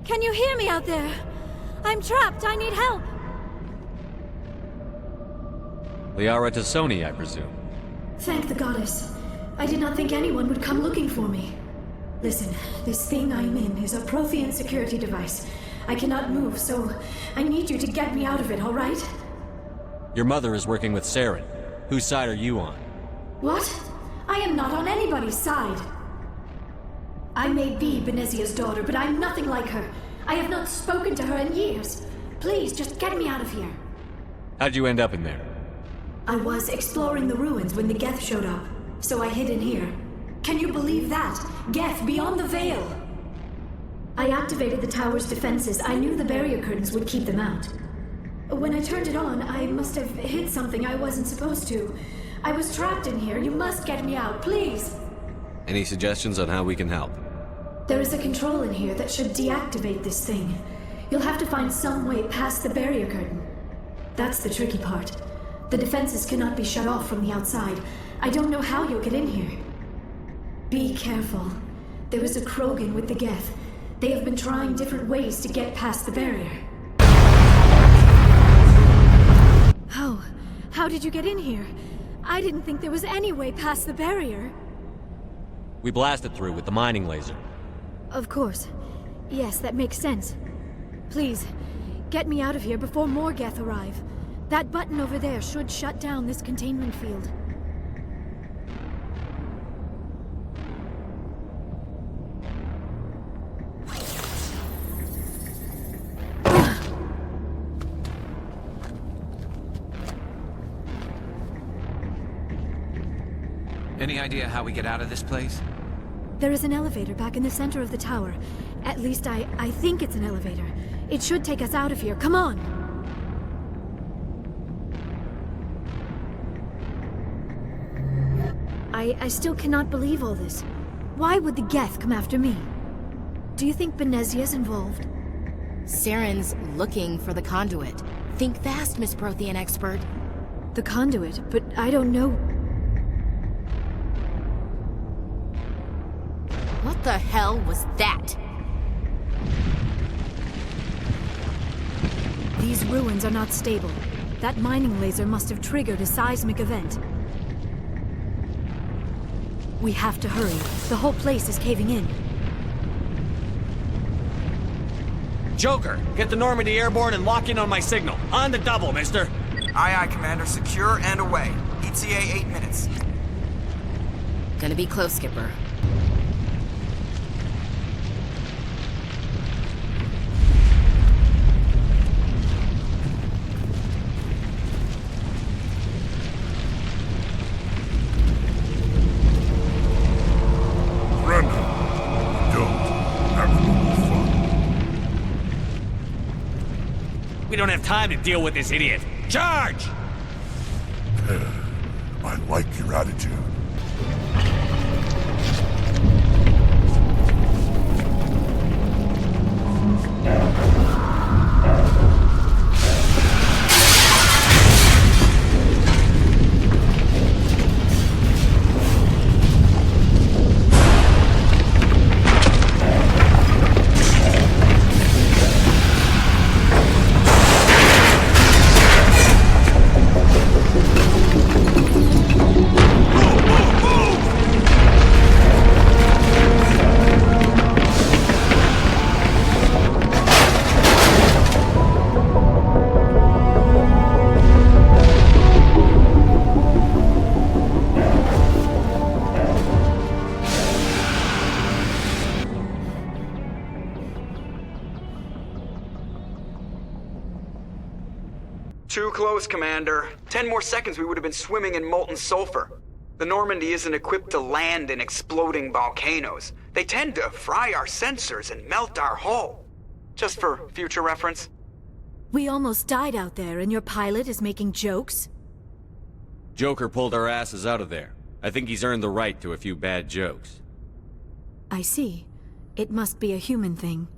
Can you hear me out there? I'm trapped. I need help. Liara Tassoni, I presume. Thank the goddess. I did not think anyone would come looking for me. Listen, this thing I'm in is a Prothean security device. I cannot move, so I need you to get me out of it, all right? Your mother is working with Saren. Whose side are you on? What? I am not on anybody's side. I may be Benezia's daughter, but I'm nothing like her. I have not spoken to her in years. Please, just get me out of here. How'd you end up in there? I was exploring the ruins when the Geth showed up, so I hid in here. Can you believe that? Geth, beyond the veil! I activated the tower's defenses. I knew the barrier curtains would keep them out. When I turned it on, I must have hit something I wasn't supposed to. I was trapped in here. You must get me out, please! Any suggestions on how we can help? There is a control in here that should deactivate this thing. You'll have to find some way past the barrier curtain. That's the tricky part. The defenses cannot be shut off from the outside. I don't know how you'll get in here. Be careful. There is a Krogan with the Geth. They have been trying different ways to get past the barrier. How did you get in here? I didn't think there was any way past the barrier. We blasted through with the mining laser. Of course. Yes, that makes sense. Please, get me out of here before more Geth arrive. That button over there should shut down this containment field. Any idea how we get out of this place? There is an elevator back in the center of the tower. At least I think it's an elevator. It should take us out of here. Come on! I still cannot believe all this. Why would the Geth come after me? Do you think Benezia's involved? Saren's looking for the conduit. Think fast, Miss Prothean expert. The conduit, but I don't know... What the hell was that? These ruins are not stable. That mining laser must have triggered a seismic event. We have to hurry. The whole place is caving in. Joker, get the Normandy airborne and lock in on my signal. On the double, mister. Aye, aye, Commander. Secure and away. ETA 8 minutes. Gonna be close, Skipper. We don't have time to deal with this idiot. Charge! I like your attitude. Too close, Commander. 10 more seconds we would have been swimming in molten sulfur. The Normandy isn't equipped to land in exploding volcanoes. They tend to fry our sensors and melt our hull. Just for future reference. We almost died out there, and your pilot is making jokes? Joker pulled our asses out of there. I think he's earned the right to a few bad jokes. I see. It must be a human thing.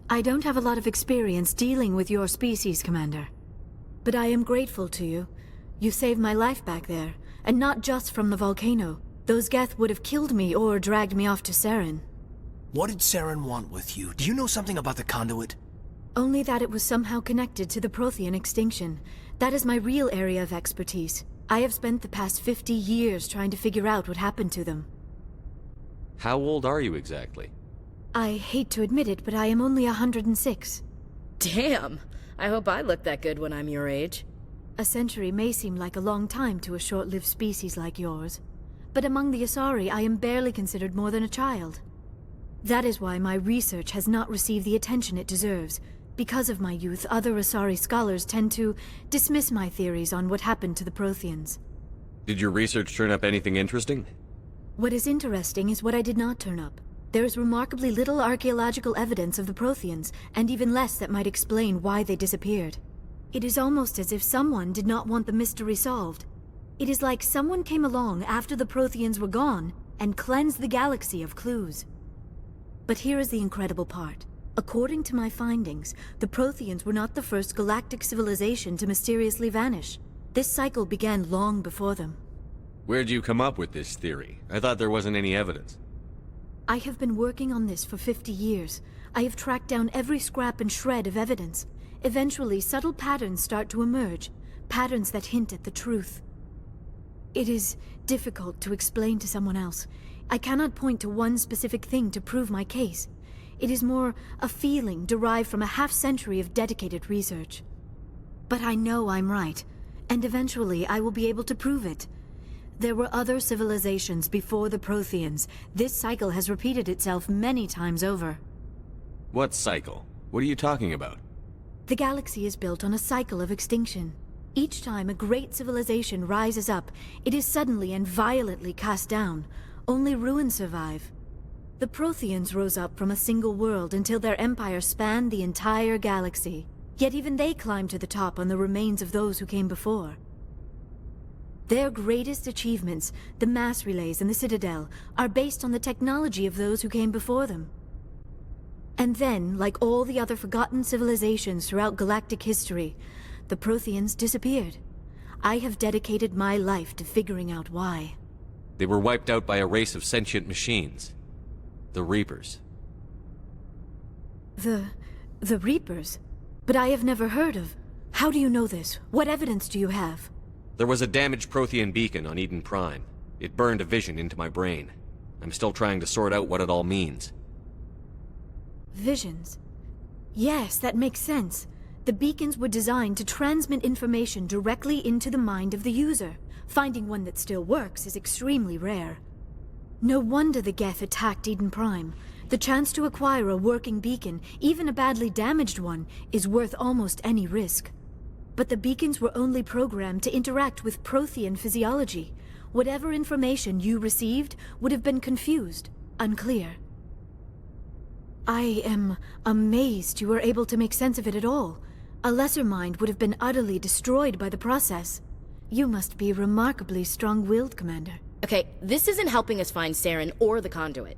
I don't have a lot of experience dealing with your species, Commander. But I am grateful to you. You saved my life back there, and not just from the volcano. Those Geth would have killed me or dragged me off to Saren. What did Saren want with you? Do you know something about the conduit? Only that it was somehow connected to the Prothean extinction. That is my real area of expertise. I have spent the past 50 years trying to figure out what happened to them. How old are you exactly? I hate to admit it, but I am only 106. Damn! I hope I look that good when I'm your age. A century may seem like a long time to a short-lived species like yours, but among the Asari I am barely considered more than a child. That is why my research has not received the attention it deserves. Because of my youth, other Asari scholars tend to dismiss my theories on what happened to the Protheans. Did your research turn up anything interesting? What is interesting is what I did not turn up. There is remarkably little archaeological evidence of the Protheans, and even less that might explain why they disappeared. It is almost as if someone did not want the mystery solved. It is like someone came along after the Protheans were gone and cleansed the galaxy of clues. But here is the incredible part. According to my findings, the Protheans were not the first galactic civilization to mysteriously vanish. This cycle began long before them. Where'd you come up with this theory? I thought there wasn't any evidence. I have been working on this for 50 years. I have tracked down every scrap and shred of evidence. Eventually, subtle patterns start to emerge, patterns that hint at the truth. It is difficult to explain to someone else. I cannot point to one specific thing to prove my case. It is more a feeling derived from a half-century of dedicated research. But I know I'm right, and eventually I will be able to prove it. There were other civilizations before the Protheans. This cycle has repeated itself many times over. What cycle? What are you talking about? The galaxy is built on a cycle of extinction. Each time a great civilization rises up, it is suddenly and violently cast down. Only ruins survive. The Protheans rose up from a single world until their empire spanned the entire galaxy. Yet even they climbed to the top on the remains of those who came before. Their greatest achievements, the mass relays and the Citadel, are based on the technology of those who came before them. And then, like all the other forgotten civilizations throughout galactic history, the Protheans disappeared. I have dedicated my life to figuring out why. They were wiped out by a race of sentient machines. The Reapers. The Reapers? But I have never heard of... How do you know this? What evidence do you have? There was a damaged Prothean beacon on Eden Prime. It burned a vision into my brain. I'm still trying to sort out what it all means. Visions? Yes, that makes sense. The beacons were designed to transmit information directly into the mind of the user. Finding one that still works is extremely rare. No wonder the Geth attacked Eden Prime. The chance to acquire a working beacon, even a badly damaged one, is worth almost any risk. But the beacons were only programmed to interact with Prothean physiology. Whatever information you received would have been confused, unclear. I am amazed you were able to make sense of it at all. A lesser mind would have been utterly destroyed by the process. You must be remarkably strong-willed, Commander. Okay, this isn't helping us find Saren or the conduit.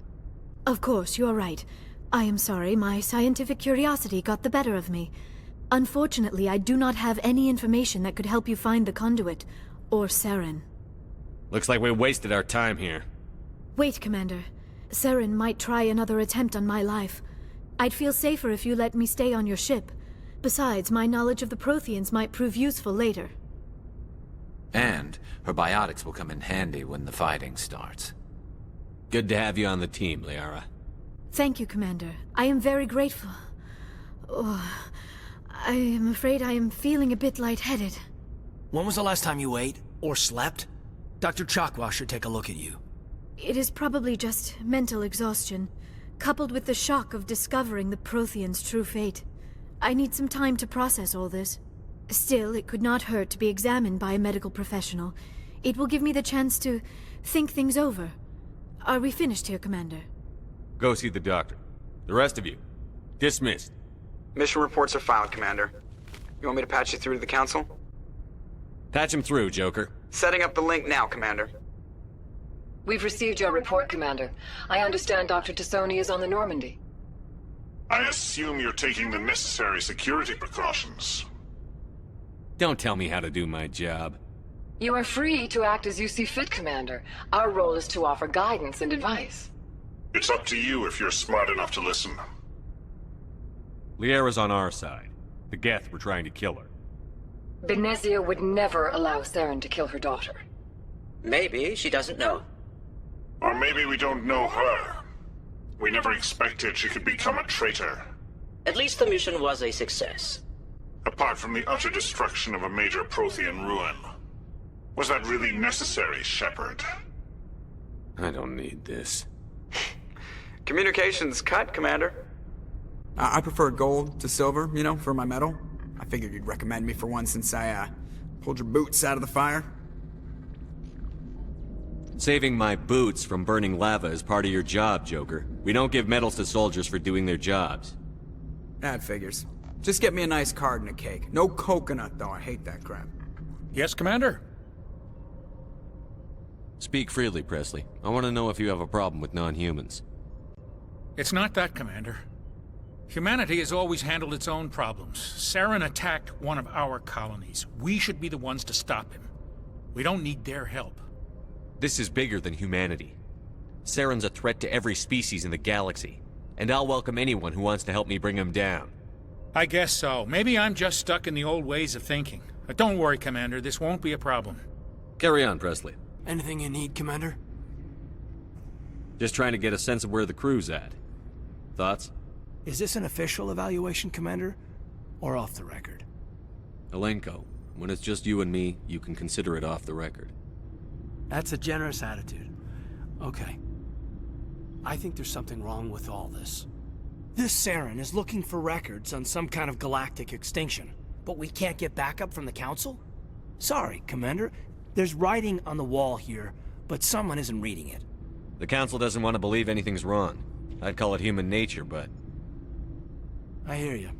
Of course, you are right. I am sorry, my scientific curiosity got the better of me. Unfortunately, I do not have any information that could help you find the conduit, or Saren. Looks like we wasted our time here. Wait, Commander. Saren might try another attempt on my life. I'd feel safer if you let me stay on your ship. Besides, my knowledge of the Protheans might prove useful later. And her biotics will come in handy when the fighting starts. Good to have you on the team, Liara. Thank you, Commander. I am very grateful. Oh, I am afraid I am feeling a bit lightheaded. When was the last time you ate? Or slept? Dr. Chakwa should take a look at you. It is probably just mental exhaustion, coupled with the shock of discovering the Protheans' true fate. I need some time to process all this. Still, it could not hurt to be examined by a medical professional. It will give me the chance to think things over. Are we finished here, Commander? Go see the doctor. The rest of you, dismissed. Mission reports are filed, Commander. You want me to patch you through to the Council? Patch him through, Joker. Setting up the link now, Commander. We've received your report, Commander. I understand Dr. Tassoni is on the Normandy. I assume you're taking the necessary security precautions. Don't tell me how to do my job. You are free to act as you see fit, Commander. Our role is to offer guidance and advice. It's up to you if you're smart enough to listen. Liara's on our side. The Geth were trying to kill her. Benezia would never allow Saren to kill her daughter. Maybe she doesn't know. Or maybe we don't know her. We never expected she could become a traitor. At least the mission was a success. Apart from the utter destruction of a major Prothean ruin. Was that really necessary, Shepard? I don't need this. Communications cut, Commander. I prefer gold to silver, you know, for my medal. I figured you'd recommend me for one since I, pulled your boots out of the fire. Saving my boots from burning lava is part of your job, Joker. We don't give medals to soldiers for doing their jobs. That figures. Just get me a nice card and a cake. No coconut, though. I hate that crap. Yes, Commander? Speak freely, Presley. I want to know if you have a problem with non-humans. It's not that, Commander. Humanity has always handled its own problems. Saren attacked one of our colonies. We should be the ones to stop him. We don't need their help. This is bigger than humanity. Saren's a threat to every species in the galaxy, and I'll welcome anyone who wants to help me bring him down. I guess so. Maybe I'm just stuck in the old ways of thinking. But don't worry, Commander. This won't be a problem. Carry on, Presley. Anything you need, Commander? Just trying to get a sense of where the crew's at. Thoughts? Is this an official evaluation, Commander? Or off the record? Alenko, when it's just you and me, you can consider it off the record. That's a generous attitude. Okay. I think there's something wrong with all this. This Saren is looking for records on some kind of galactic extinction, but we can't get backup from the Council? Sorry, Commander. There's writing on the wall here, but someone isn't reading it. The Council doesn't want to believe anything's wrong. I'd call it human nature, but... I hear you.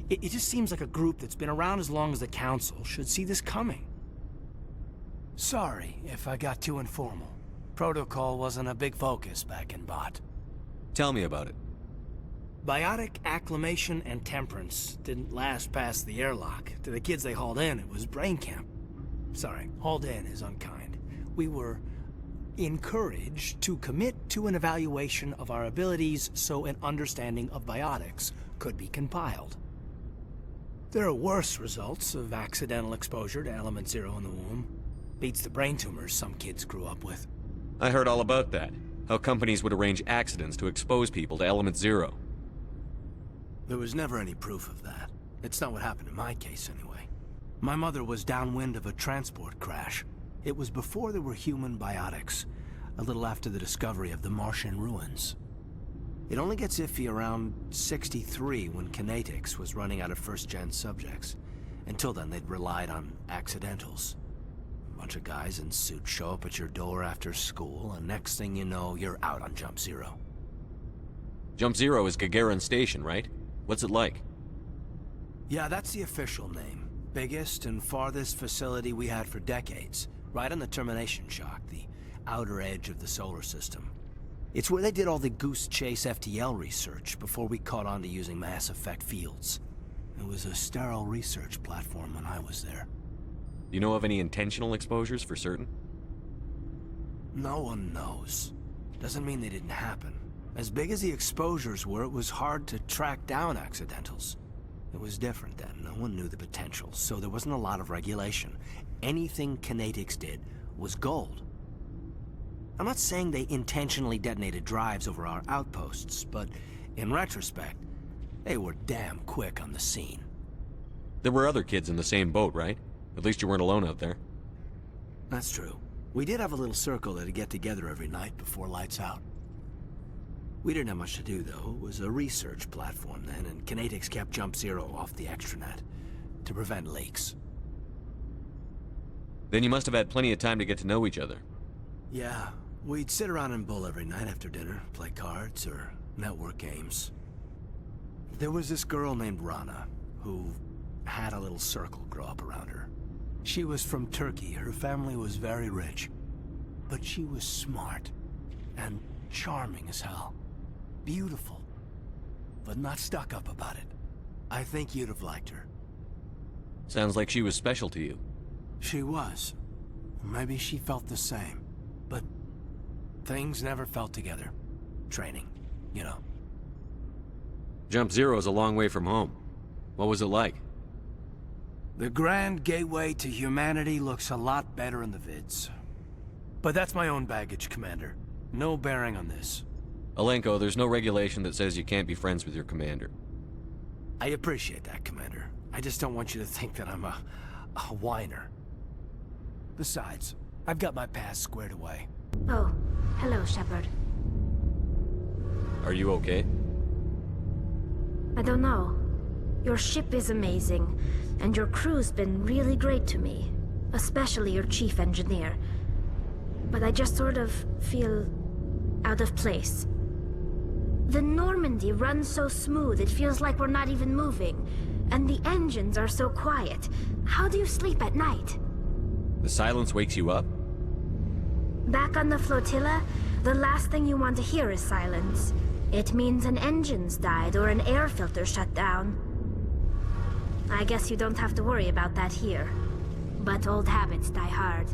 It just seems like a group that's been around as long as the Council should see this coming. Sorry if I got too informal. Protocol wasn't a big focus back in Bot. Tell me about it. Biotic acclimation and temperance didn't last past the airlock. To the kids they hauled in, it was brain camp. Sorry, hauled in is unkind. We were encouraged to commit to an evaluation of our abilities so an understanding of biotics could be compiled. There are worse results of accidental exposure to Element Zero in the womb. Beats the brain tumors some kids grew up with. I heard all about that. How companies would arrange accidents to expose people to Element Zero. There was never any proof of that. It's not what happened in my case, anyway. My mother was downwind of a transport crash. It was before there were human biotics, a little after the discovery of the Martian ruins. It only gets iffy around 63 when Kinetics was running out of first-gen subjects. Until then, they'd relied on accidentals. A bunch of guys in suits show up at your door after school, and next thing you know, you're out on Jump Zero. Jump Zero is Gagarin Station, right? What's it like? Yeah, that's the official name. Biggest and farthest facility we had for decades. Right on the termination shock, the outer edge of the solar system. It's where they did all the Goose Chase FTL research before we caught on to using mass effect fields. It was a sterile research platform when I was there. You know of any intentional exposures for certain? No one knows. Doesn't mean they didn't happen. As big as the exposures were, it was hard to track down accidentals. It was different then. No one knew the potential, so there wasn't a lot of regulation. Anything Kinetics did was gold. I'm not saying they intentionally detonated drives over our outposts, but in retrospect, they were damn quick on the scene. There were other kids in the same boat, right? At least you weren't alone out there. That's true. We did have a little circle that'd get together every night before lights out. We didn't have much to do, though. It was a research platform then, and Kinetics kept Jump Zero off the extranet to prevent leaks. Then you must have had plenty of time to get to know each other. Yeah, we'd sit around and bull every night after dinner, play cards or network games. There was this girl named Rana, who had a little circle grow up around her. She was from Turkey. Her family was very rich. But she was smart and charming as hell. Beautiful, but not stuck up about it. I think you'd have liked her. Sounds like she was special to you. She was. Maybe she felt the same. But things never felt together. training, you know. Jump Zero's a long way from home. What was it like? The grand gateway to humanity looks a lot better in the vids. But that's my own baggage, Commander. No bearing on this. Alenko, there's no regulation that says you can't be friends with your commander. I appreciate that, Commander. I just don't want you to think that I'm a whiner. Besides, I've got my past squared away. Oh, hello, Shepard. Are you okay? I don't know. Your ship is amazing, and your crew's been really great to me. Especially your chief engineer. But I just sort of feel out of place. The Normandy runs so smooth it feels like we're not even moving. And the engines are so quiet. How do you sleep at night? The silence wakes you up? Back on the flotilla, the last thing you want to hear is silence. It means an engine's died or an air filter shut down. I guess you don't have to worry about that here. But old habits die hard.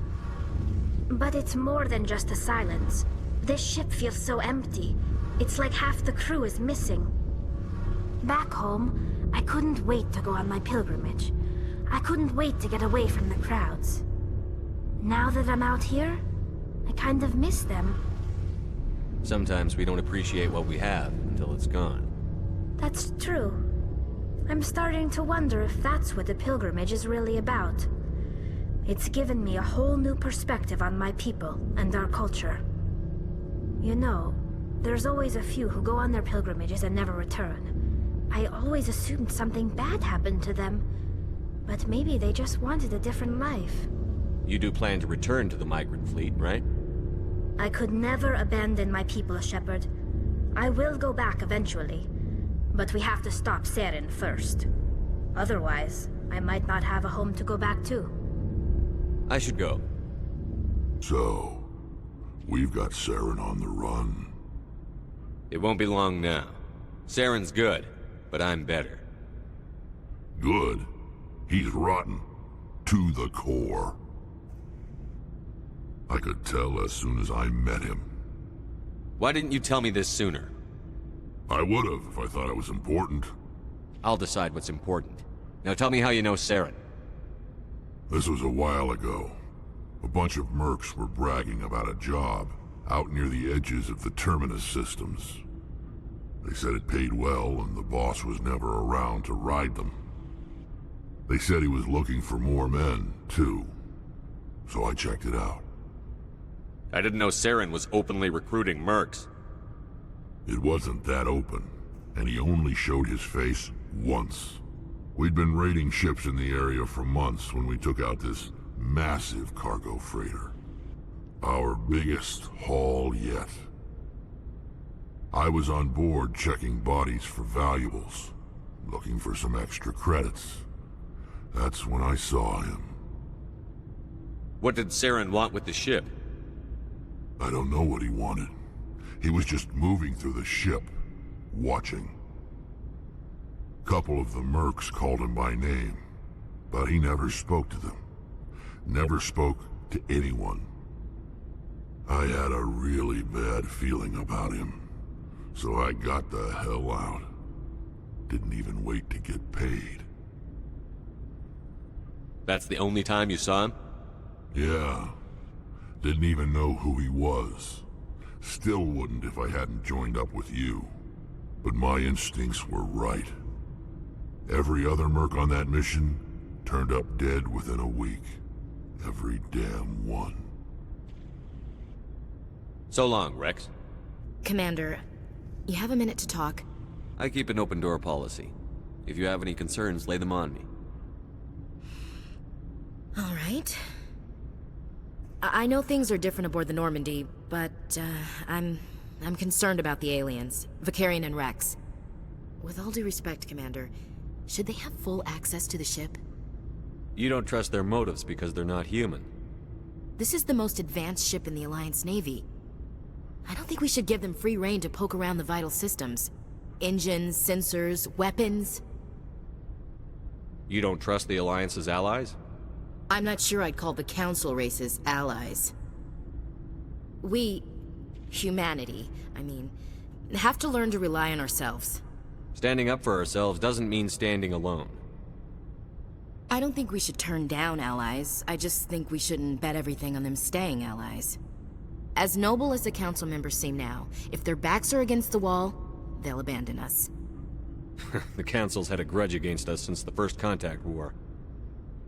But it's more than just the silence. This ship feels so empty. It's like half the crew is missing. Back home, I couldn't wait to go on my pilgrimage. I couldn't wait to get away from the crowds. Now that I'm out here, I kind of miss them. Sometimes we don't appreciate what we have until it's gone. That's true. I'm starting to wonder if that's what the pilgrimage is really about. It's given me a whole new perspective on my people and our culture. You know, there's always a few who go on their pilgrimages and never return. I always assumed something bad happened to them, but maybe they just wanted a different life. You do plan to return to the migrant fleet, right? I could never abandon my people, Shepard. I will go back eventually, but we have to stop Saren first. Otherwise, I might not have a home to go back to. I should go. So, we've got Saren on the run. It won't be long now. Saren's good, but I'm better. Good? He's rotten. To the core. I could tell as soon as I met him. Why didn't you tell me this sooner? I would've if I thought it was important. I'll decide what's important. Now tell me how you know Saren. This was a while ago. A bunch of mercs were bragging about a job out near the edges of the Terminus systems. They said it paid well and the boss was never around to ride them. They said he was looking for more men, too. So I checked it out. I didn't know Saren was openly recruiting mercs. It wasn't that open, and he only showed his face once. We'd been raiding ships in the area for months when we took out this massive cargo freighter. Our biggest haul yet. I was on board checking bodies for valuables, looking for some extra credits. That's when I saw him. What did Saren want with the ship? I don't know what he wanted. He was just moving through the ship, watching. Couple of the mercs called him by name, but he never spoke to them. Never spoke to anyone. I had a really bad feeling about him, so I got the hell out. Didn't even wait to get paid. That's the only time you saw him? Yeah. Didn't even know who he was. Still wouldn't if I hadn't joined up with you. But my instincts were right. Every other merc on that mission turned up dead within a week. Every damn one. So long, Rex. Commander, you have a minute to talk? I keep an open door policy. If you have any concerns, lay them on me. All right. I know things are different aboard the Normandy, but I'm concerned about the aliens, Vicarian and Rex. With all due respect, Commander, should they have full access to the ship? You don't trust their motives because they're not human. This is the most advanced ship in the Alliance Navy. I don't think we should give them free rein to poke around the vital systems. Engines, sensors, weapons. You don't trust the Alliance's allies? I'm not sure I'd call the Council races allies. We, humanity, I mean, Have to learn to rely on ourselves. Standing up for ourselves doesn't mean standing alone. I don't think we should turn down allies. I just think we shouldn't bet everything on them staying allies. As noble as the council members seem now, if their backs are against the wall, they'll abandon us. The council's had a grudge against us since the first contact war.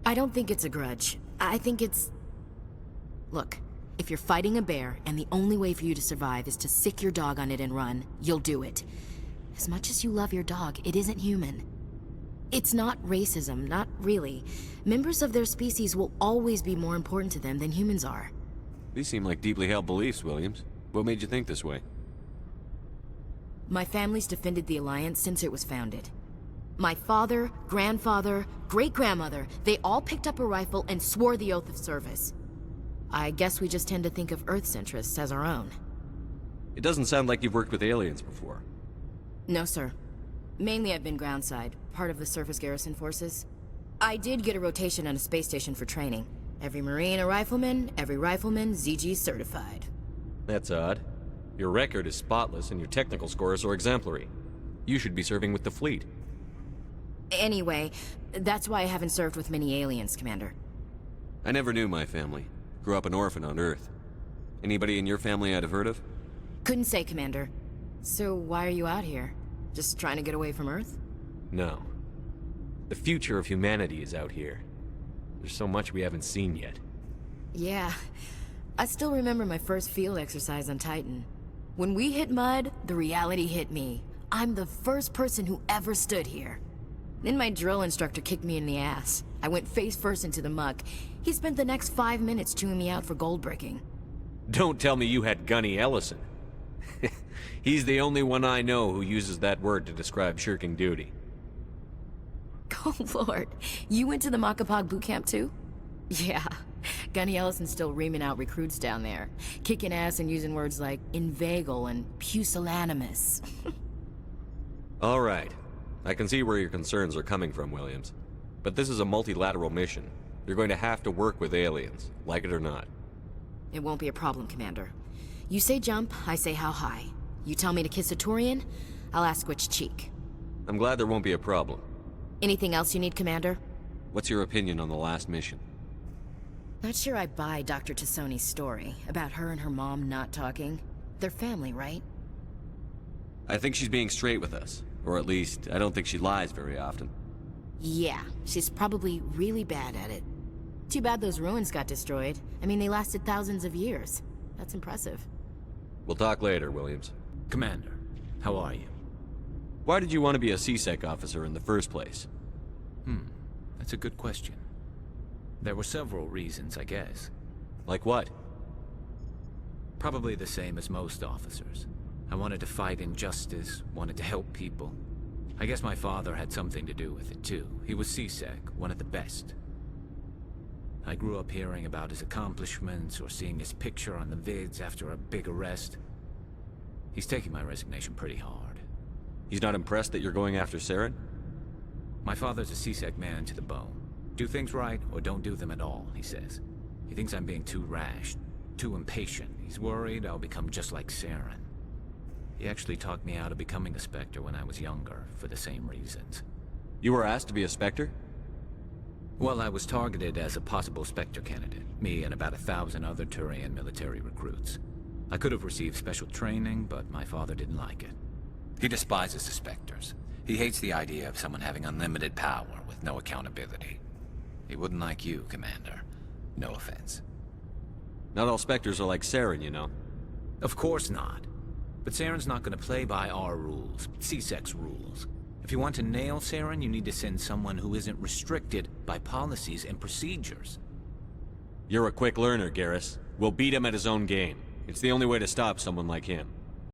I don't think it's a grudge. I think it's... Look, if you're fighting a bear and the only way for you to survive is to sick your dog on it and run, you'll do it. As much as you love your dog, it isn't human. It's not racism, not really. Members of their species will always be more important to them than humans are. These seem like deeply held beliefs, Williams. What made you think this way? My family's defended the Alliance since it was founded. My father, grandfather, great-grandmother, they all picked up a rifle and swore the oath of service. I guess we just tend to think of Earth's interests as our own. It doesn't sound like you've worked with aliens before. No, sir. Mainly I've been groundside, part of the surface garrison forces. I did get a rotation on a space station for training. Every Marine a rifleman, every rifleman ZG certified. That's odd. Your record is spotless and your technical scores are exemplary. You should be serving with the fleet. Anyway, that's why I haven't served with many aliens, Commander. I never knew my family. Grew up an orphan on Earth. Anybody in your family I'd have heard of? Couldn't say, Commander. So why are you out here? Just trying to get away from Earth? No. The future of humanity is out here. There's so much we haven't seen yet. Yeah. I still remember my first field exercise on Titan. When we hit mud, the reality hit me. I'm the first person who ever stood here. Then my drill instructor kicked me in the ass. I went face first into the muck. He spent the next 5 minutes chewing me out for gold bricking. Don't tell me you had Gunny Ellison. He's the only one I know who uses that word to describe shirking duty. Oh lord, you went to the Macapog boot camp too? Yeah, Gunny Ellison's still reaming out recruits down there. Kicking ass and using words like inveigle and pusillanimous. All right. I can see where your concerns are coming from, Williams. But this is a multilateral mission. You're going to have to work with aliens, like it or not. It won't be a problem, Commander. You say jump, I say how high. You tell me to kiss a Turian, I'll ask which cheek. I'm glad there won't be a problem. Anything else you need, Commander? What's your opinion on the last mission? Not sure I buy Dr. Tassoni's story about her and her mom not talking. They're family, right? I think she's being straight with us. Or at least, I don't think she lies very often. Yeah, she's probably really bad at it. Too bad those ruins got destroyed. I mean, they lasted thousands of years. That's impressive. We'll talk later, Williams. Commander, how are you? Why did you want to be a C-Sec officer in the first place? That's a good question. There were several reasons, I guess. Like what? Probably the same as most officers. I wanted to fight injustice, wanted to help people. I guess my father had something to do with it too. He was C-Sec, one of the best. I grew up hearing about his accomplishments or seeing his picture on the vids after a big arrest. He's taking my resignation pretty hard. He's not impressed that you're going after Saren? My father's a C-Sec man to the bone. Do things right or don't do them at all, he says. He thinks I'm being too rash, too impatient. He's worried I'll become just like Saren. He actually talked me out of becoming a Spectre when I was younger, for the same reasons. You were asked to be a Spectre? Well, I was targeted as a possible Spectre candidate. Me and about 1,000 other Turian military recruits. I could have received special training, but my father didn't like it. He despises the Spectres. He hates the idea of someone having unlimited power with no accountability. He wouldn't like you, Commander. No offense. Not all Spectres are like Saren, you know. Of course not. But Saren's not going to play by our rules, C-Sec's rules. If you want to nail Saren, you need to send someone who isn't restricted by policies and procedures. You're a quick learner, Garrus. We'll beat him at his own game. It's the only way to stop someone like him.